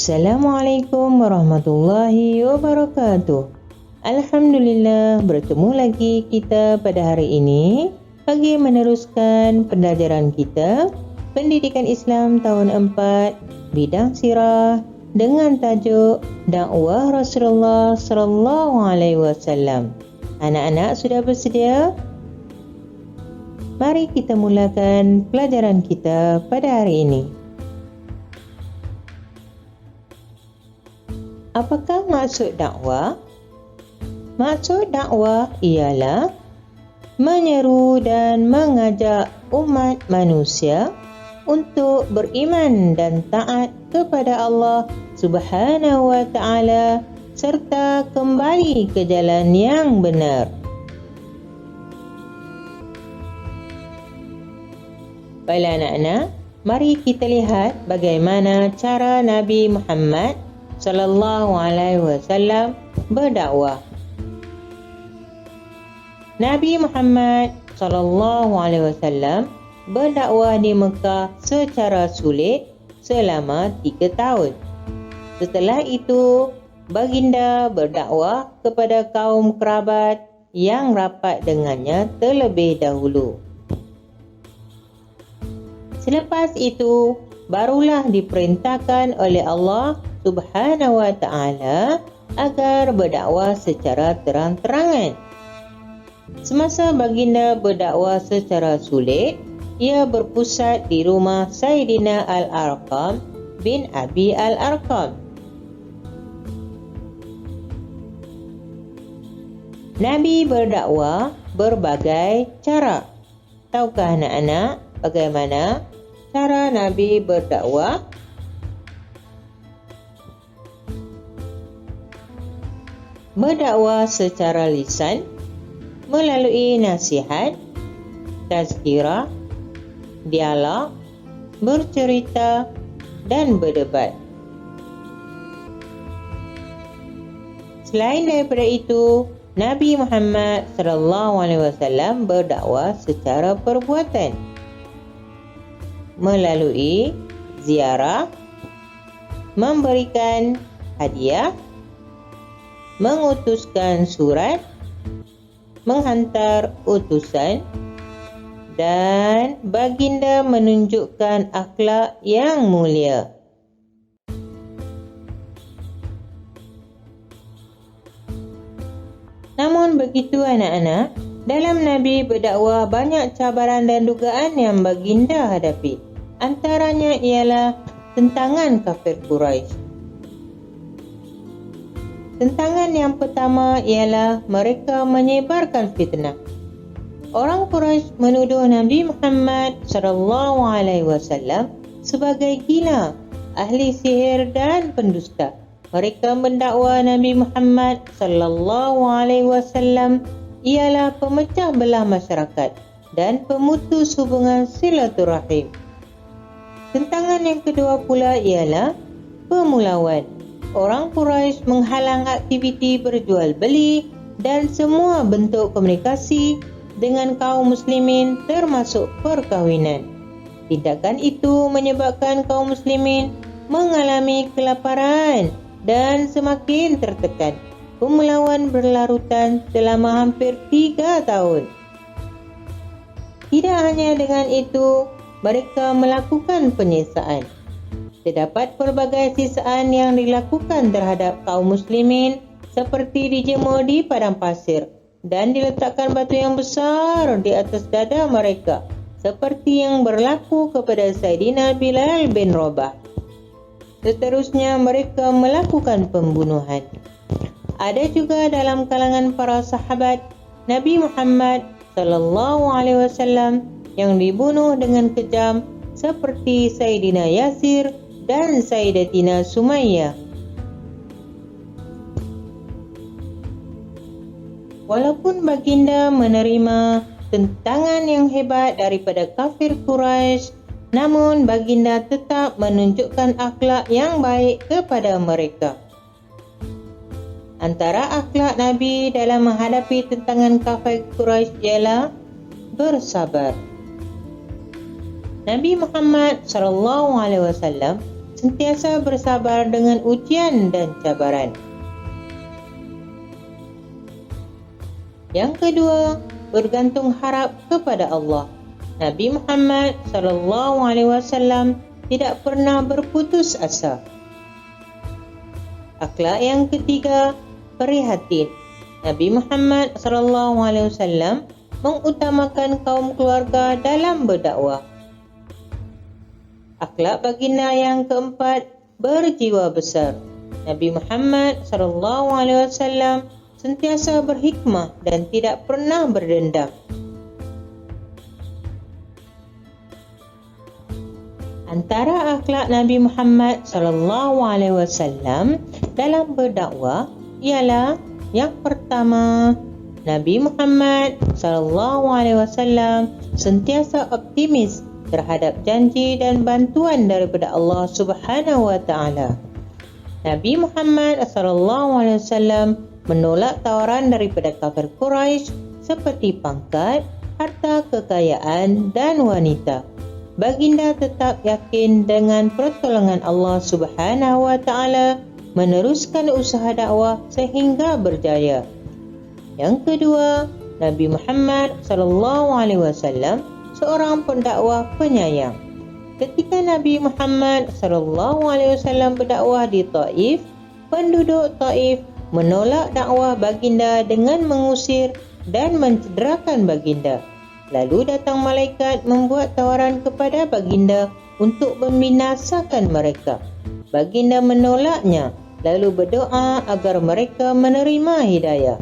Assalamualaikum warahmatullahi wabarakatuh. Alhamdulillah, bertemu lagi kita pada hari ini bagi meneruskan pembelajaran kita Pendidikan Islam tahun 4 bidang sirah dengan tajuk Dakwah Rasulullah sallallahu alaihi wasallam. Anak-anak sudah bersedia? Mari kita mulakan pelajaran kita pada hari ini. Apakah maksud dakwah? Maksud dakwah ialah menyeru dan mengajak umat manusia untuk beriman dan taat kepada Allah Subhanahu wa taala serta kembali ke jalan yang benar. Baiklah anak-anak, mari kita lihat bagaimana cara Nabi Muhammad sallallahu alaihi wasallam berdakwah. Nabi Muhammad sallallahu alaihi wasallam berdakwah di Mekah secara sulit selama 3 tahun. Setelah itu, baginda berdakwah kepada kaum kerabat yang rapat dengannya terlebih dahulu. Selepas itu, barulah diperintahkan oleh Allah Subhanahu wa ta'ala agar berdakwah secara terang-terangan. Semasa baginda berdakwah secara sulit, ia berpusat di rumah Sayyidina Al-Arqam bin Abi Al-Arqam. Nabi berdakwah berbagai cara. Tahukah anak-anak bagaimana cara Nabi berdakwah? Berdakwah secara lisan melalui nasihat, tazkirah, dialog, bercerita dan berdebat. Selain daripada itu, Nabi Muhammad sallallahu alaihi wasallam berdakwah secara perbuatan melalui ziarah, memberikan hadiah, mengutuskan surat, menghantar utusan, dan baginda menunjukkan akhlak yang mulia. Namun begitu anak-anak, dalam Nabi berdakwah banyak cabaran dan dugaan yang baginda hadapi. Antaranya ialah tentangan kafir Quraisy. Tentangan yang pertama ialah mereka menyebarkan fitnah. Orang Quraisy menuduh Nabi Muhammad sallallahu alaihi wasallam sebagai gila, ahli sihir dan pendusta. Mereka mendakwa Nabi Muhammad sallallahu alaihi wasallam ialah pemecah belah masyarakat dan pemutus hubungan silaturahim. Tentangan yang kedua pula ialah pemulawan. Orang Quraisy menghalang aktiviti berjual beli dan semua bentuk komunikasi dengan kaum muslimin termasuk perkahwinan. Tindakan itu menyebabkan kaum muslimin mengalami kelaparan dan semakin tertekan. Pemulawan berlarutan selama hampir 3 tahun. Tidak hanya dengan itu, mereka melakukan penyiksaan. Terdapat pelbagai siksaan yang dilakukan terhadap kaum muslimin seperti dijemur di padang pasir dan diletakkan batu yang besar di atas dada mereka seperti yang berlaku kepada Sayyidina Bilal bin Rabah. Seterusnya mereka melakukan pembunuhan. Ada juga dalam kalangan para sahabat Nabi Muhammad sallallahu alaihi wasallam yang dibunuh dengan kejam seperti Sayyidina Yasir dan Sayyidatina Sumayyah. Walaupun baginda menerima tentangan yang hebat daripada kafir Quraisy, namun baginda tetap menunjukkan akhlak yang baik kepada mereka. Antara akhlak Nabi dalam menghadapi tentangan kafir Quraisy ialah bersabar. Nabi Muhammad sallallahu alaihi wasallam sentiasa bersabar dengan ujian dan cabaran. Yang kedua, bergantung harap kepada Allah. Nabi Muhammad SAW tidak pernah berputus asa. Akhlak yang ketiga, prihatin. Nabi Muhammad SAW mengutamakan kaum keluarga dalam berdakwah. Akhlak baginda yang keempat, berjiwa besar. Nabi Muhammad SAW sentiasa berhikmah dan tidak pernah berdendam. Antara akhlak Nabi Muhammad SAW dalam berdakwah ialah yang pertama, Nabi Muhammad SAW sentiasa optimis terhadap janji dan bantuan daripada Allah Subhanahu wa taala. Nabi Muhammad SAW menolak tawaran daripada kafir Quraisy seperti pangkat, harta kekayaan dan wanita. Baginda tetap yakin dengan pertolongan Allah Subhanahu wa taala meneruskan usaha dakwah sehingga berjaya. Yang kedua, Nabi Muhammad SAW seorang pendakwah penyayang. Ketika Nabi Muhammad SAW berdakwah di Taif, penduduk Taif menolak dakwah baginda dengan mengusir dan mencederakan baginda. Lalu datang malaikat membuat tawaran kepada baginda untuk membinasakan mereka. Baginda menolaknya, lalu berdoa agar mereka menerima hidayah.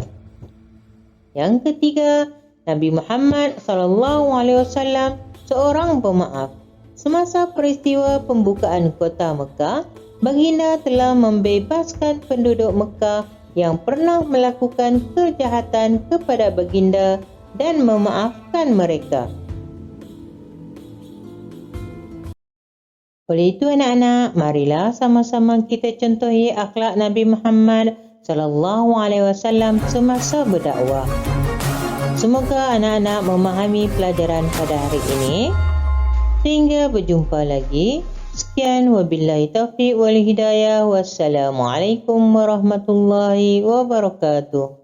Yang ketiga, Nabi Muhammad SAW seorang pemaaf. Semasa peristiwa pembukaan kota Mekah, baginda telah membebaskan penduduk Mekah yang pernah melakukan kejahatan kepada baginda dan memaafkan mereka. Oleh itu anak-anak, marilah sama-sama kita contohi akhlak Nabi Muhammad SAW semasa berdakwah. Semoga anak-anak memahami pelajaran pada hari ini. Sehingga berjumpa lagi. Sekian, wabillahi taufiq wal hidayah. Wassalamualaikum warahmatullahi wabarakatuh.